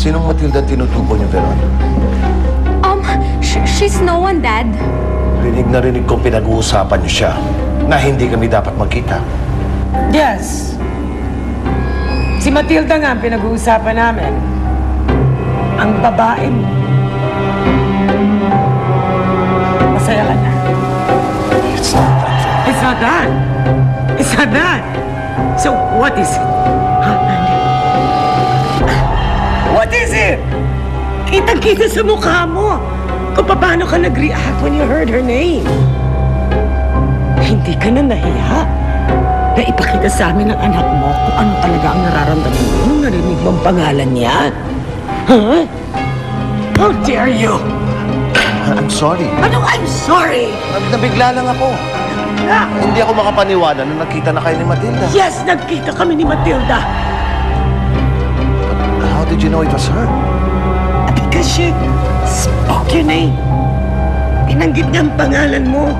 Sinong Matilda tinutukoy niyo, Veron? She's no one, Dad. Rinig na rinig kong pinag-uusapan niyo siya na hindi kami dapat magkita. Yes. Si Matilda nga ang pinag-uusapan namin. Ang babae mo. Masaya ka na. It's not that. It's not that. It's not that. So, what is it? Huh, Andy? What is it? Kitang-kita sa mukha mo kung paano ka nag-react when you heard her name. Hindi ka na nahiya na ipakita sa amin ng anak mo kung ano talaga ang nararamdaman mo nung narinig mo ang pangalan niya. Huh? How dare you? I'm sorry. Ano, I'm sorry? Nabigla lang ako. Hindi ako makapaniwala na nakita na kayo ni Matilda. Yes, nagkita kami ni Matilda. But how did you know it was her? Because she spoke your name. Binanggit niya ang pangalan mo.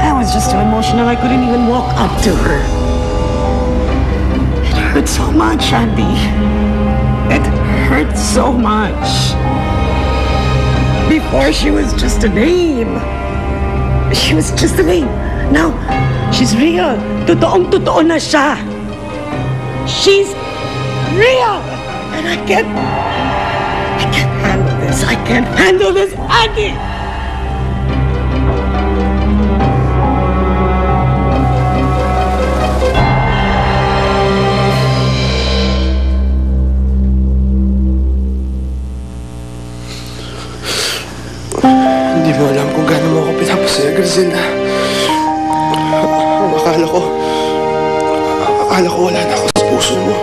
I was just too emotional. I couldn't even walk up to her. It hurt so much, Andy. It hurt so much. Before, she was just a name. She was just a name. Now, she's real. Totoong-totoo na siya. She's real. And I can't handle this. I can't handle this, Andy! Hindi mo alam kung gaano mo ako pinapasaya, Griselda. Akala ko wala na ako sa puso mo.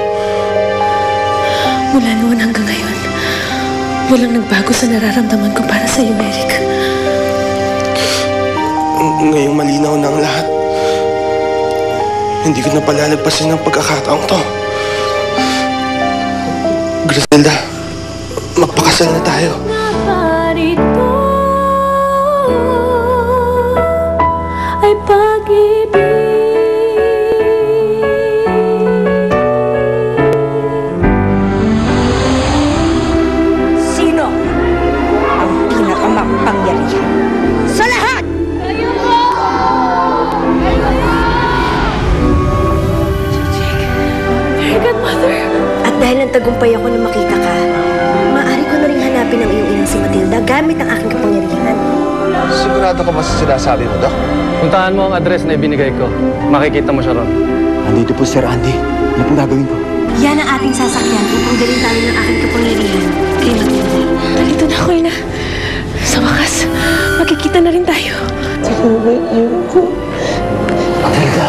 Mula noon hanggang ngayon, walang nagbago sa nararamdaman ko para sa'yo, Eric. Ngayong malinaw na ang lahat, hindi ko na palalagpasin ang pagkakataong to. Griselda, magpakasal na tayo. Ay pag-ibig. Sino ang pinakamakapangyarihan sa lahat? Kayo po! Very good, Mother. At dahil nagtagumpay ako na makita ka, maaari ko na rin hanapin ang iyong inang si Matilda gamit ang aking kapangyarihan. Sigurado ka ba sa sinasabi mo, Doc? Puntahan mo ang address na ibinigay ko. Makikita mo siya ron. Andito po, Sir Andy. Ano pong gagawin ko? Yan ang ating sasakyan upang dalhin tayo ng aking kapangyarihan kay Matilda. Nalito na ako, Ina. Sa wakas, makikita na rin tayo. Matilda.